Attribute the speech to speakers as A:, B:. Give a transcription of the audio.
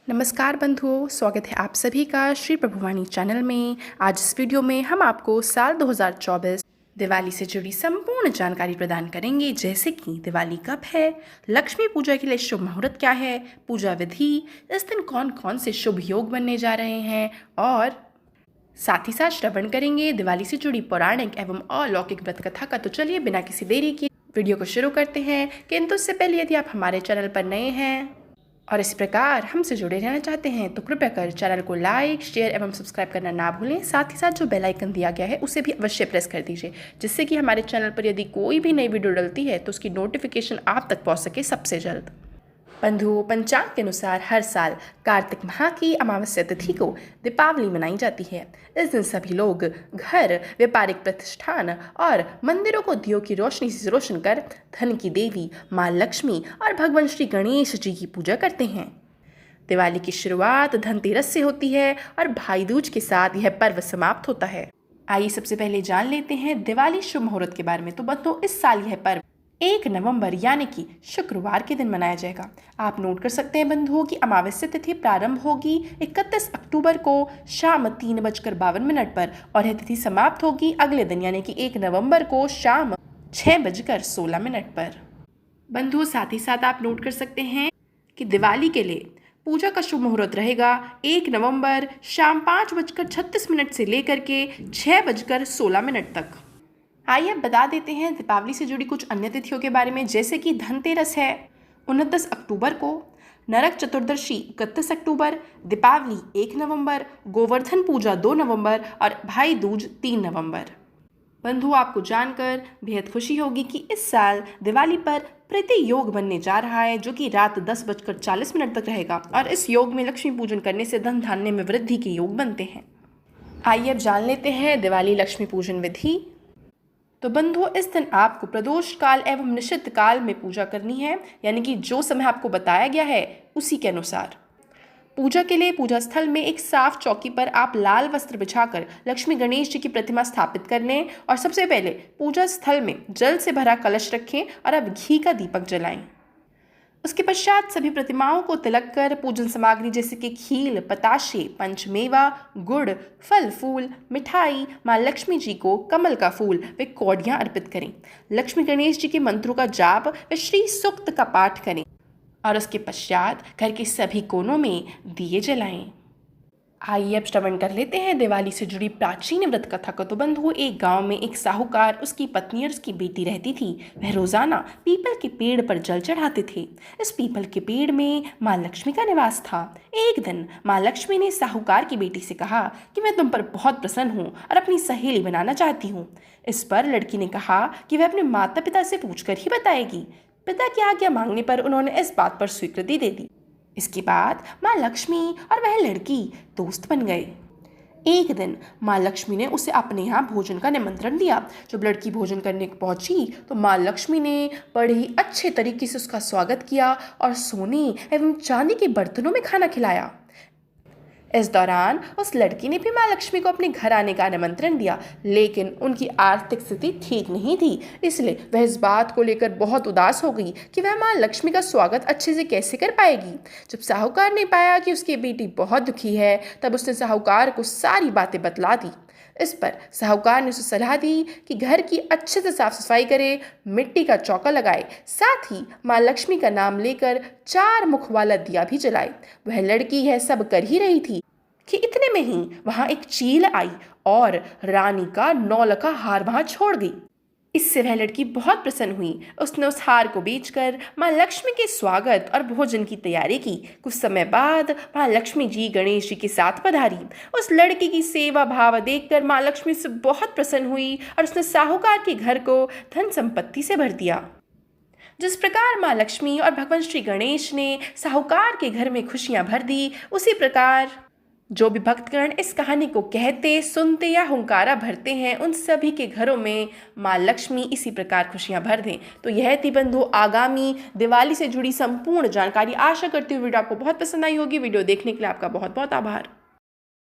A: नमस्कार बंधुओं, स्वागत है आप सभी का श्री प्रभुवाणी चैनल में। आज इस वीडियो में हम आपको साल 2024 दिवाली से जुड़ी संपूर्ण जानकारी प्रदान करेंगे, जैसे कि दिवाली कब है, लक्ष्मी पूजा के लिए शुभ मुहूर्त क्या है, पूजा विधि, इस दिन कौन कौन से शुभ योग बनने जा रहे हैं और साथ ही साथ श्रवण करेंगे दिवाली से जुड़ी पौराणिक एवं अलौकिक व्रत कथा का। तो चलिए बिना किसी देरी के वीडियो को शुरू करते हैं। किंतु उससे पहले यदि आप हमारे चैनल पर नए हैं और इस प्रकार हमसे जुड़े रहना चाहते हैं तो कृपया कर चैनल को लाइक, शेयर एवं सब्सक्राइब करना ना भूलें। साथ ही साथ जो बेल आइकन दिया गया है उसे भी अवश्य प्रेस कर दीजिए, जिससे कि हमारे चैनल पर यदि कोई भी नई वीडियो डलती है तो उसकी नोटिफिकेशन आप तक पहुंच सके सबसे जल्द। बंधुओं, पंचांग के अनुसार हर साल कार्तिक माह की अमावस्या तिथि को दीपावली मनाई जाती है। इस दिन सभी लोग घर, व्यापारिक प्रतिष्ठान और मंदिरों को दियों की रोशनी से रोशन कर धन की देवी माँ लक्ष्मी और भगवान श्री गणेश जी की पूजा करते हैं। दिवाली की शुरुआत धनतेरस से होती है और भाई दूज के साथ यह पर्व समाप्त होता है। आइए सबसे पहले जान लेते हैं दिवाली शुभ मुहूर्त के बारे में। तो बंधुओं, इस साल यह पर्व 1 नवंबर यानी कि शुक्रवार के दिन मनाया जाएगा। आप नोट कर सकते हैं बंधुओं की अमावस्या तिथि प्रारंभ होगी 31 अक्टूबर को शाम 3:52 पर और यह तिथि समाप्त होगी अगले दिन यानी कि 1 नवंबर को शाम 6:16 पर। बंधुओं, साथ ही साथ आप नोट कर सकते हैं कि दिवाली के लिए पूजा का शुभ मुहूर्त रहेगा 1 नवंबर शाम 5:36 से लेकर के 6:16 तक। आइए अब बता देते हैं दीपावली से जुड़ी कुछ अन्य तिथियों के बारे में, जैसे कि धनतेरस है 29 अक्टूबर को, नरक चतुर्दशी 31 अक्टूबर, दीपावली 1 नवंबर, गोवर्धन पूजा 2 नवंबर और भाई दूज 3 नवंबर। बंधु, आपको जानकर बेहद खुशी होगी कि इस साल दिवाली पर प्रीति योग बनने जा रहा है, जो कि रात 10:40 तक रहेगा और इस योग में लक्ष्मी पूजन करने से धन धान्य में वृद्धि के योग बनते हैं। आइए अब जान लेते हैं दिवाली लक्ष्मी पूजन विधि। तो बंधुओं, इस दिन आपको प्रदोष काल एवं निषिद्ध काल में पूजा करनी है, यानी कि जो समय आपको बताया गया है उसी के अनुसार। पूजा के लिए पूजा स्थल में एक साफ चौकी पर आप लाल वस्त्र बिछाकर लक्ष्मी गणेश जी की प्रतिमा स्थापित कर लें और सबसे पहले पूजा स्थल में जल से भरा कलश रखें और अब घी का दीपक जलाएं। उसके पश्चात सभी प्रतिमाओं को तिलक कर पूजन सामग्री जैसे कि खील, पताशे, पंचमेवा, गुड़, फल फूल, मिठाई, माँ लक्ष्मी जी को कमल का फूल व कौड़ियाँ अर्पित करें। लक्ष्मी गणेश जी के मंत्रों का जाप व श्री सूक्त का पाठ करें और उसके पश्चात घर के सभी कोनों में दिए जलाएं। आइए अब श्रवण कर लेते हैं दिवाली से जुड़ी प्राचीन व्रत कथा को। तो बंधुओं, एक गांव में एक साहूकार, उसकी पत्नी और उसकी बेटी रहती थी। वह रोजाना पीपल के पेड़ पर जल चढ़ाते थे। इस पीपल के पेड़ में माँ लक्ष्मी का निवास था। एक दिन माँ लक्ष्मी ने साहूकार की बेटी से कहा कि मैं तुम पर बहुत प्रसन्न हूँ और अपनी सहेली बनाना चाहती हूँ। इस पर लड़की ने कहा कि वह अपने माता पिता से पूछकर ही बताएगी। पिता की आज्ञा मांगने पर उन्होंने इस बात पर स्वीकृति दे दी। इसके बाद माँ लक्ष्मी और वह लड़की दोस्त बन गए। एक दिन माँ लक्ष्मी ने उसे अपने यहाँ भोजन का निमंत्रण दिया। जब लड़की भोजन करने पहुंची तो माँ लक्ष्मी ने बड़े ही अच्छे तरीके से उसका स्वागत किया और सोने एवं चांदी के बर्तनों में खाना खिलाया। इस दौरान उस लड़की ने भी माँ लक्ष्मी को अपने घर आने का निमंत्रण दिया, लेकिन उनकी आर्थिक स्थिति ठीक नहीं थी, इसलिए वह इस बात को लेकर बहुत उदास हो गई कि वह माँ लक्ष्मी का स्वागत अच्छे से कैसे कर पाएगी। जब साहूकार ने पाया कि उसकी बेटी बहुत दुखी है, तब उसने साहूकार को सारी बातें बतला दी। इस पर साहूकार ने उसे सलाह दी कि घर की अच्छे से साफ सफाई करे, मिट्टी का चौका लगाए, साथ ही माँ लक्ष्मी का नाम लेकर 4 मुख वाला दिया भी जलाए। वह लड़की यह सब कर ही रही थी कि इतने में ही वहां एक चील आई और रानी का नौलखा हार वहां छोड़ गई। इससे वह लड़की बहुत प्रसन्न हुई। उसने उस हार को बेचकर माँ लक्ष्मी के स्वागत और भोजन की तैयारी की। कुछ समय बाद माँ लक्ष्मी जी गणेश जी के साथ पधारी। उस लड़की की सेवा भाव देखकर माँ लक्ष्मी से बहुत प्रसन्न हुई और उसने साहूकार के घर को धन संपत्ति से भर दिया। जिस प्रकार माँ लक्ष्मी और भगवान श्री गणेश ने साहूकार के घर में खुशियां भर दी, उसी प्रकार जो भी भक्तगण इस कहानी को कहते, सुनते या हुंकारा भरते हैं, उन सभी के घरों में माँ लक्ष्मी इसी प्रकार खुशियां भर दें। तो यह थी बंधु आगामी दिवाली से जुड़ी संपूर्ण जानकारी। आशा करती हूँ वीडियो आपको बहुत पसंद आई होगी। वीडियो देखने के लिए आपका बहुत बहुत आभार।